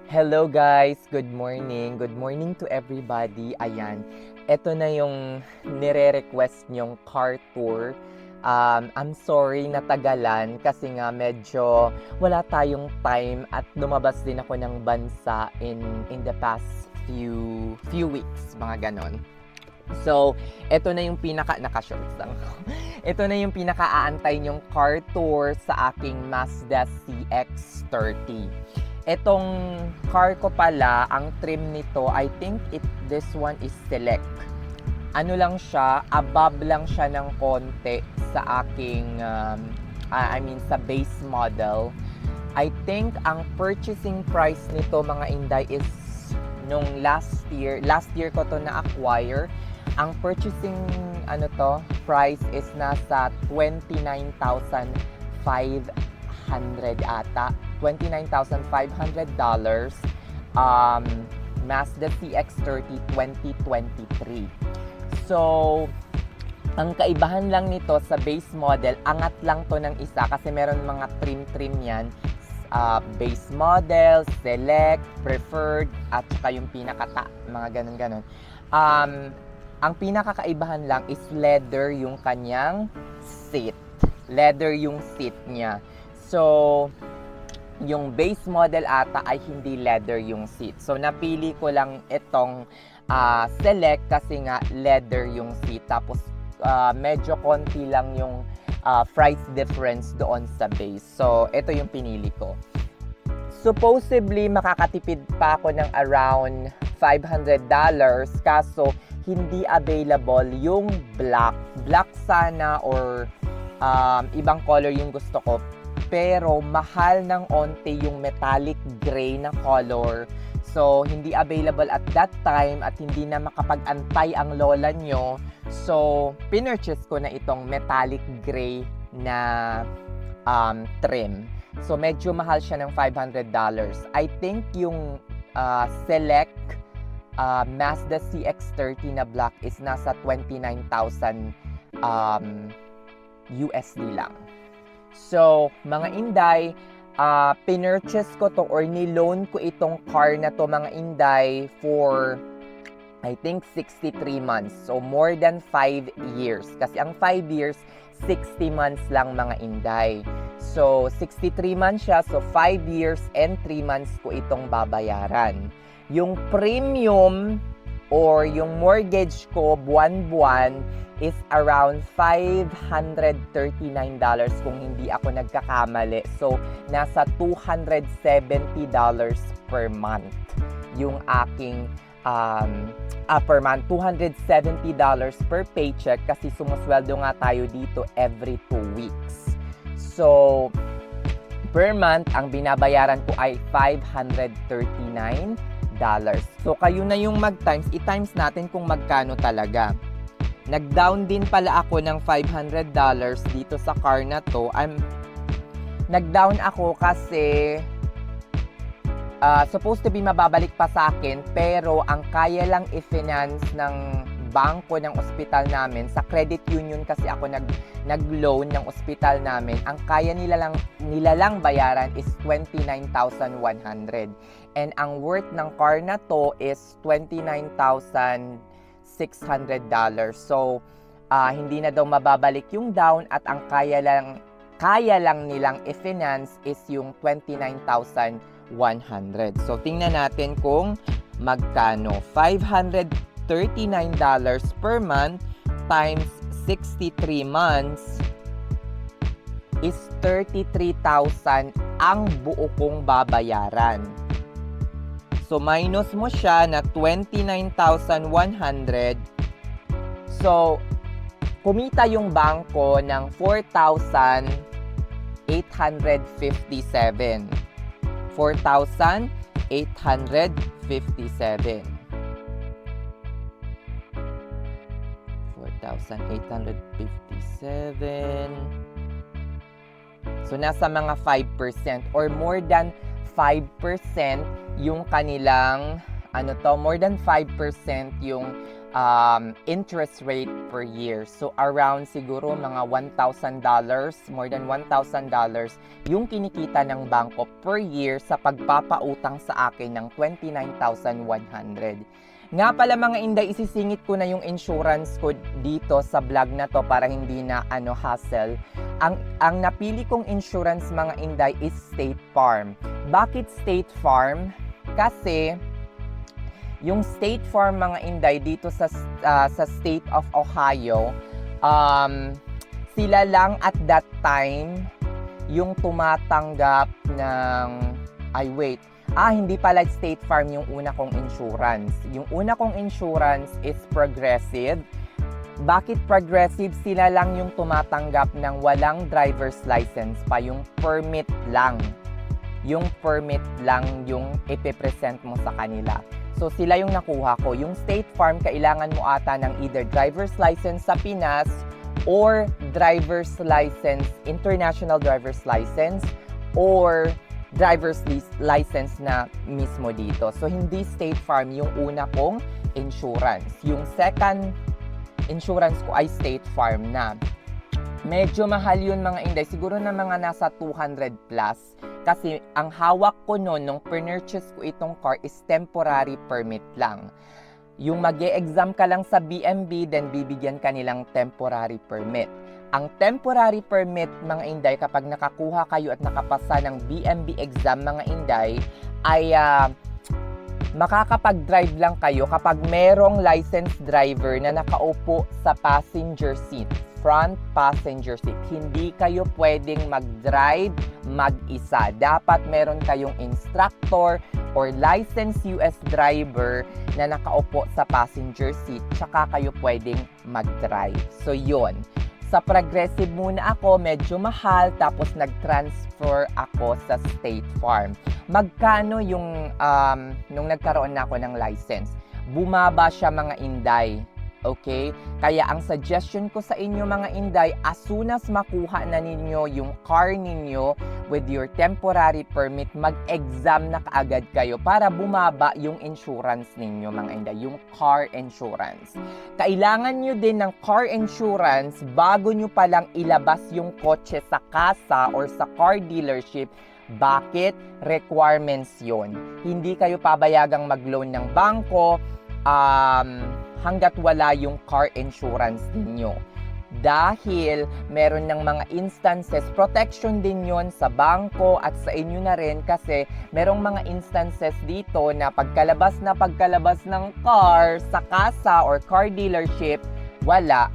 Hello guys! Good morning! Good morning to everybody! Ayan, eto na yung nire-request nyong car tour. I'm sorry natagalan kasi nga medyo wala tayong time at lumabas din ako ng bansa in the past few weeks, mga ganon. So, eto na yung naka-shorts lang ako. Ito na yung pinaka-aantay nyong car tour sa aking Mazda CX-30. Etong car ko pala, ang trim nito, I think this one is select. Ano lang siya, above lang siya ng konti sa aking, sa base model. I think ang purchasing price nito mga Inday is nung last year ko to na-acquire. Ang purchasing price is nasa 29,500 ata. $29,500. Mazda CX-30 2023. So, ang kaibahan lang nito sa base model, angat lang to ng isa kasi meron mga trim yan. Base model, select, preferred, at saka yung pinakata, mga ganun-ganun. Ang pinakakaibahan lang is leather yung kanyang seat. Leather yung seat niya. So, yung base model ata ay hindi leather yung seat. So, napili ko lang itong select kasi nga leather yung seat. Tapos, medyo konti lang yung price difference doon sa base. So, ito yung pinili ko. Supposedly, makakatipid pa ako ng around $500. Kaso, hindi available yung black. Black sana or ibang color yung gusto ko. Pero mahal ng onte yung metallic gray na color. So, hindi available at that time at hindi na makapag-antay ang lola nyo. So, pinurchase ko na itong metallic gray na trim. So, medyo mahal siya ng $500. I think yung select Mazda CX-30 na black is nasa 29,000 USD lang. So, mga Inday, pinurchase ko to or niloan ko itong car na to mga Inday for I think 63 months. So, more than 5 years. Kasi ang 5 years, 60 months lang mga Inday. So, 63 months siya. So, 5 years and 3 months ko itong babayaran. Yung premium or yung mortgage ko buwan-buwan is around $539 kung hindi ako nagkakamali. So, nasa $270 per month yung aking per month. $270 per paycheck kasi sumusweldo nga tayo dito every 2 weeks. So, per month, ang binabayaran ko ay $539. So, kayo na yung mag-times. I-times natin kung magkano talaga. Nag-down din pala ako ng $500 dito sa car na to. Nag-down ako kasi supposed to be mababalik pa sa akin, pero ang kaya lang i-finance ng bangko ng ospital namin, sa credit union kasi ako nag-loan ng ospital namin, ang kaya nila lang bayaran is $29,100. And ang worth ng car na to is $29,600. So, hindi na daw mababalik yung down at ang kaya lang nilang i-finance is yung $29,100. So, tingnan natin kung magkano. $539 per month times 63 months is 33,000 ang buo kong babayaran. So, minus mo siya na 29,100. So, kumita yung bangko ng 4,857. 4,857. 4,857. So, nasa mga 5% or more than 5% yung kanilang more than 5% yung interest rate per year. So around siguro mga $1,000, more than $1,000 yung kinikita ng bangko per year sa pagpapautang sa akin ng 29,100. Nga pala mga inday, isisingit ko na yung insurance ko dito sa vlog na to para hindi na hassle. Ang napili kong insurance mga inday is State Farm. Bakit State Farm? Kasi yung State Farm mga inday dito sa state of Ohio, sila lang at that time yung tumatanggap ng hindi pala State Farm yung una kong insurance. Yung una kong insurance is Progressive. Bakit Progressive? Sila lang yung tumatanggap ng walang driver's license pa, yung permit lang. Yung permit lang yung ipipresent mo sa kanila. So sila yung nakuha ko. Yung State Farm, kailangan mo ata ng either driver's license sa Pinas or driver's license, international driver's license, or driver's license na mismo dito. So hindi State Farm yung una kong insurance. Yung second insurance ko ay State Farm na. Medyo mahal yun mga inday. Siguro na mga nasa 200 plus. Kasi ang hawak ko noon, nung purchase ko itong car, is temporary permit lang. Yung mag-e-exam ka lang sa BMB, then bibigyan ka nilang temporary permit. Ang temporary permit, mga inday, kapag nakakuha kayo at nakapasa ng BMB exam, mga inday, ay makakapag-drive lang kayo kapag merong licensed driver na nakaupo sa passenger seat. Front passenger seat. Hindi kayo pwedeng mag-drive mag-isa. Dapat meron kayong instructor or licensed US driver na nakaupo sa passenger seat, tsaka kayo pwedeng mag-drive. So yun. Sa Progressive muna ako, medyo mahal, tapos nag-transfer ako sa State Farm. Magkano yung nung nagkaroon na ako ng license? Bumaba siya mga inday. Okay? Kaya ang suggestion ko sa inyo mga inday, as soon as makuha na ninyo yung car ninyo with your temporary permit, mag-exam na kaagad kayo para bumaba yung insurance ninyo mga inday, yung car insurance. Kailangan nyo din ng car insurance bago nyo palang ilabas yung kotse sa kasa or sa car dealership. Bakit? Requirements yon. Hindi kayo pabayagang mag-loan ng bangko hanggat wala yung car insurance ninyo. Dahil meron ng mga instances, protection din yon sa bangko at sa inyo na rin, kasi merong mga instances dito na pagkalabas ng car sa kasa or car dealership, wala.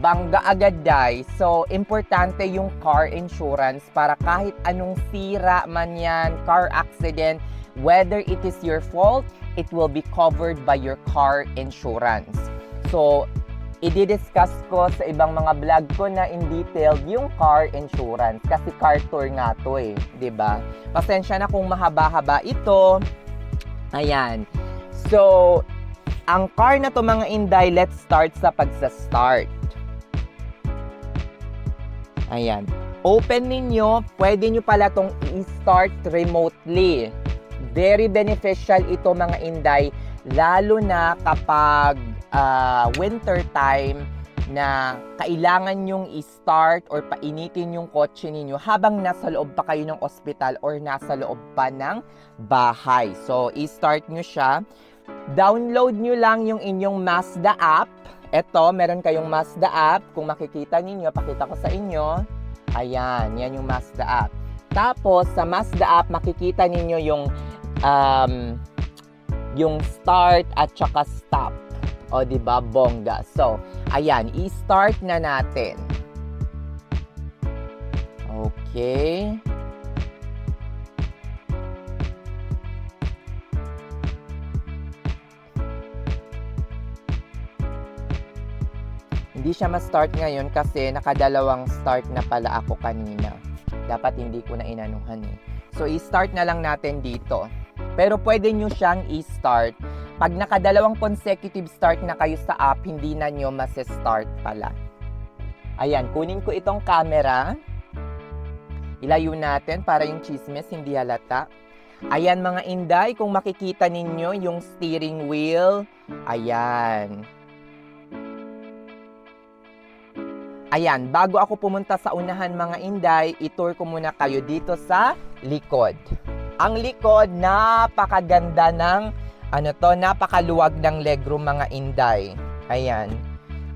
Bangga agad day. So, importante yung car insurance para kahit anong sira man yan, car accident, whether it is your fault, it will be covered by your car insurance. So, i-discuss ko sa ibang mga vlog ko na in detail yung car insurance kasi car tour nga to eh, 'di ba? Pasensya na kung mahaba-haba ito. Ayan. So, ang car na to mga inday, let's start sa pagsa-start. Ayan. Open ninyo, pwede nyo pala tong i-start remotely. Very beneficial ito mga inday, lalo na kapag winter time na kailangan nyong i-start or painitin yung kotse ninyo habang nasa loob pa kayo ng ospital or nasa loob pa ng bahay. So, i-start nyo siya. Download nyo lang yung inyong Mazda app. Ito, meron kayong Mazda app. Kung makikita ninyo, pakita ko sa inyo. Ayan, yan yung Mazda app. Tapos, sa Mazda app, makikita ninyo yung start at saka stop. O, diba? Bongga. So, ayan, i-start na natin. Okay. Hindi siya ma-start ngayon kasi nakadalawang start na pala ako kanina. Dapat hindi ko na inanuhan eh. So, i-start na lang natin dito. Pero pwede nyo siyang i-start. Pag nakadalawang consecutive start na kayo sa app, hindi na nyo mas-start pala. Ayan, kunin ko itong camera. Ilayo natin para yung chismis hindi halata. Ayan mga inday, kung makikita ninyo yung steering wheel. Ayan. Ayan, bago ako pumunta sa unahan mga Inday, itour ko muna kayo dito sa likod. Ang likod, napakaganda ng, napakaluwag ng legroom mga Inday. Ayan.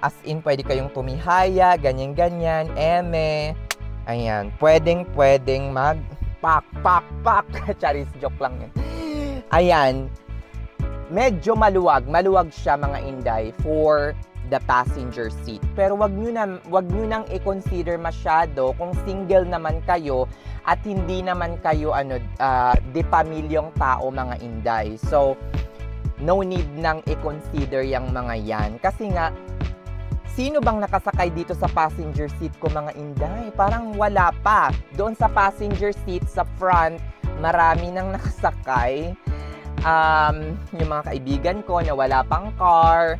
As in, pwede kayong tumihaya, ganyan-ganyan, Ayan, pwedeng mag-pak. Charis, joke lang yun. Ayan, medyo maluwag siya mga Inday for the passenger seat. Pero wag nyo nang i-consider masyado kung single naman kayo at hindi naman kayo di pamilyong tao mga Inday. So, no need nang i-consider yung mga yan. Kasi nga, sino bang nakasakay dito sa passenger seat ko mga Inday? Parang wala pa. Doon sa passenger seat sa front, marami nang nakasakay. Yung mga kaibigan ko na wala pang car,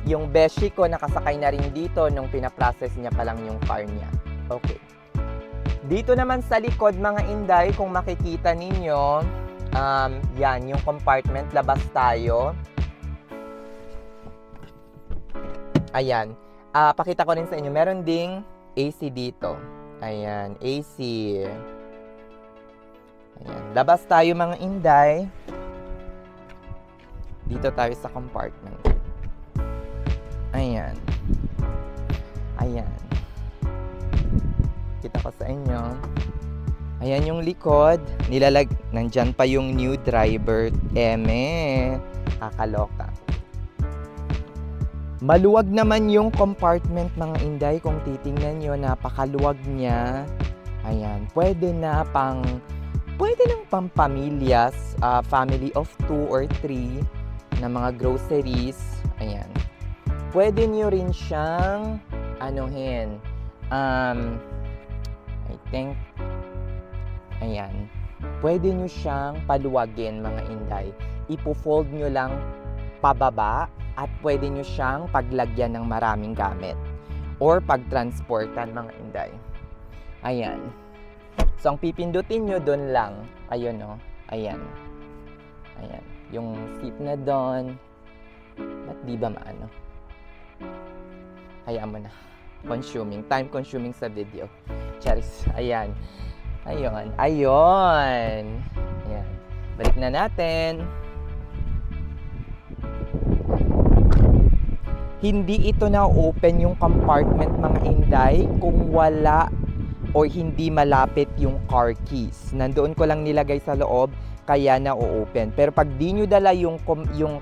yung beshi ko nakasakay na rin dito nung pinaprocess niya pa lang yung car niya. Okay. Dito naman sa likod mga Inday, kung makikita ninyo, yan, yung compartment, labas tayo. Ayan. Pakita ko rin sa inyo, meron ding AC dito. Ayan, AC. Ayan, labas tayo mga Inday. Dito tayo sa compartment. Ayan. Kita ko sa inyo. Ayan yung likod. Nandyan pa yung new driver. Kakaloka. Maluwag naman yung compartment mga Inday. Kung titingnan nyo, napakaluwag niya. Ayan. Pwede nang pampamilyas. Family of 2 or 3 na mga groceries. Ayan. Pwede nyo rin siyang I think ayan. Pwede nyo siyang paluwagin mga Inday. Ipo-fold nyo lang pababa at pwede nyo siyang paglagyan ng maraming gamit or pagtransportan mga Inday. Ayan. So ang pipindutin nyo doon lang. Ayun o. Ayan. Yung seat na doon. Ba't di ba maano? Hayaan mo na. Time consuming sa video. Charis. Ayan. Balik na natin. Hindi ito na-open yung compartment mga Inday kung wala o hindi malapit yung car keys. Nandoon ko lang nilagay sa loob kaya na-open. Pero pag di nyo dala yung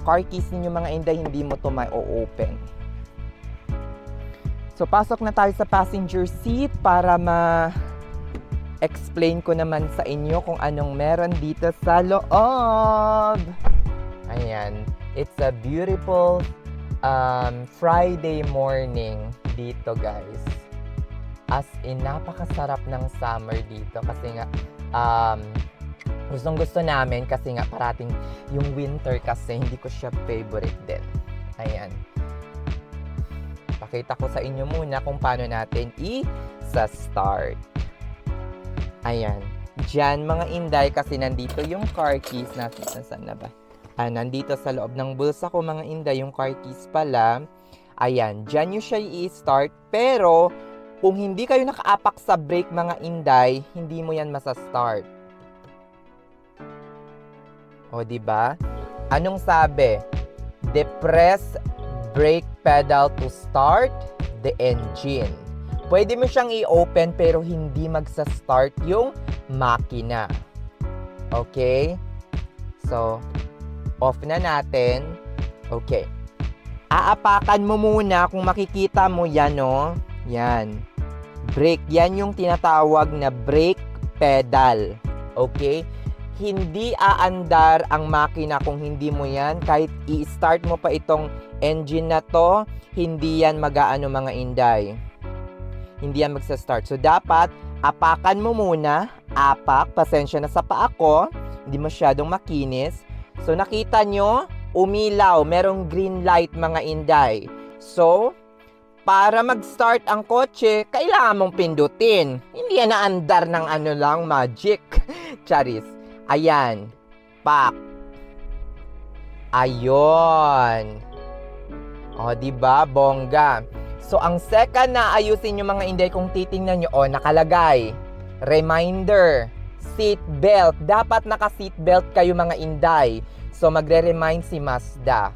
car keys ninyo mga Inday, hindi mo to ma-open. So, pasok na tayo sa passenger seat para explain ko naman sa inyo kung anong meron dito sa loob. Ayan. It's a beautiful Friday morning dito, guys. As in, napakasarap ng summer dito kasi nga gustong-gusto namin kasi nga parating yung winter kasi hindi ko siya favorite din. Ayan. Pakita ko sa inyo muna kung paano natin i-start. Ayan. Diyan mga Inday kasi nandito yung car keys. Nasaan na ba? Nandito sa loob ng bulsa ko mga Inday yung car keys pala. Ayan. Diyan nyo siya i-start. Pero kung hindi kayo nakaapak sa brake mga Inday, hindi mo yan masa-start. O diba? Anong sabi? Depress brake pedal to start the engine. Pwede mo siyang i-open pero hindi magsa-start yung makina. Okay? So, off na natin. Okay. Aapakan mo muna kung makikita mo yan, no? Yan. Brake. Yan yung tinatawag na brake pedal. Okay? Hindi aandar ang makina kung hindi mo yan. Kahit i-start mo pa itong engine na to, hindi yan mag-aano mga Inday. Hindi yan magsa-start. So, dapat apakan mo muna. Apak. Pasensya na sa paa ko. Hindi masyadong makinis. So, nakita nyo, umilaw. Merong green light mga Inday. So, para mag-start ang kotse, kailangan mong pindutin. Hindi yan naandar ng magic. Charis. Ayan. Pak. Ayon. O, diba? Bongga. So, ang second na ayusin nyo mga inday, kung titingnan nyo, nakalagay, reminder, seat belt. Dapat naka-seat belt kayo mga inday. So, magre-remind si Mazda.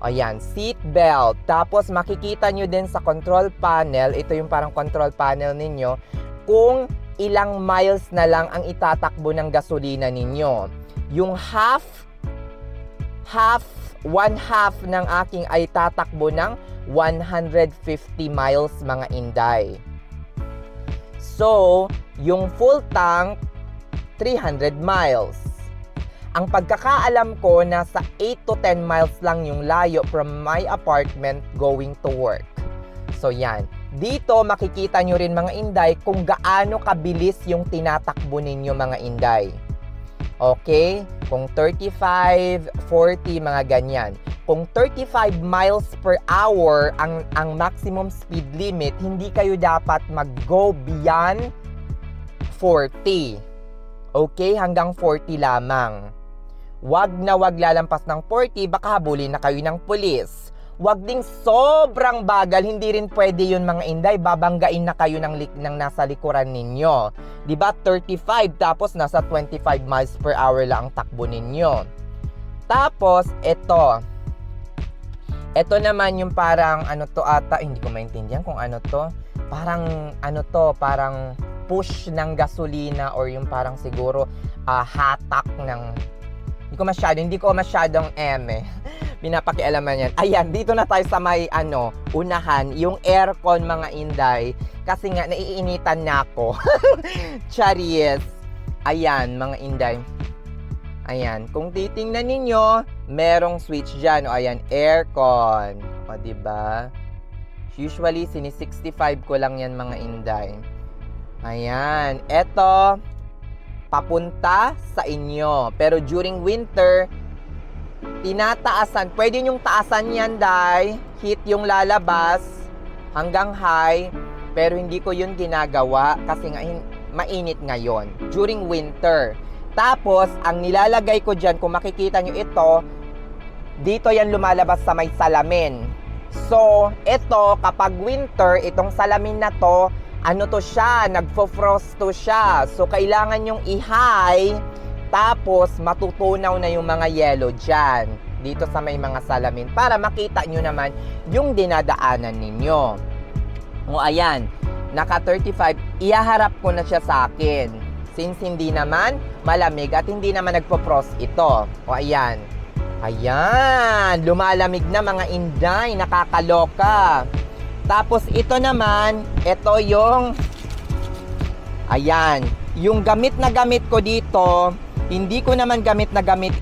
Ayan, seat belt. Tapos, makikita nyo din sa control panel, ito yung parang control panel ninyo, kung ilang miles na lang ang itatakbo ng gasolina ninyo. Yung one half ng aking ay tatakbo ng 150 miles mga inday. So, yung full tank, 300 miles. Ang pagkakaalam ko, nasa 8 to 10 miles lang yung layo from my apartment going to work. So, yan. Dito, makikita nyo rin mga inday kung gaano kabilis yung tinatakbo ninyo mga inday. Okay? Kung 35, 40, mga ganyan. Kung 35 miles per hour ang maximum speed limit, hindi kayo dapat mag-go beyond 40. Okay? Hanggang 40 lamang. Wag na wag lalampas ng 40, baka habulin na kayo ng pulis. Wag ding sobrang bagal, hindi rin pwede yun mga inday, babanggain na kayo ng nasa likuran ninyo. Diba 35 tapos nasa 25 miles per hour lang ang takbo ninyo. Tapos, ito naman yung parang ano to ata, hindi ko maintindihan kung ano to. Parang ano to, parang push ng gasolina or yung parang siguro hatak ng, hindi ko masyadong pinapakialaman yan. Ayan, dito na tayo sa may unahan, yung aircon mga inday. Kasi nga, naiinitan na ako. Charies. Ayan, mga inday. Ayan, kung titingnan ninyo, merong switch dyan. Ayan, aircon. Diba? Usually, 65 ko lang yan mga inday. Ayan, eto, papunta sa inyo. Pero during winter, tinataasan. Pwede nyong taasan yan, day. Heat yung lalabas hanggang high. Pero hindi ko yun ginagawa kasi nga mainit ngayon. During winter. Tapos, ang nilalagay ko dyan, kung makikita nyo ito, dito yan lumalabas sa may salamin. So, ito, kapag winter, itong salamin na to, nagfo-frost to siya. So, kailangan yung i-high, tapos matutunaw na yung mga yellow dyan, dito sa may mga salamin, para makita nyo naman yung dinadaanan ninyo. O, ayan, naka 35, ihaharap ko na siya sa akin. Since hindi naman malamig at hindi naman nagpo-frost ito. O, ayan. Ayan, lumalamig na mga inday, nakakaloka. Tapos ito naman, ito yung, ayan, yung gamit na gamit ko dito, hindi ko naman gamit na gamit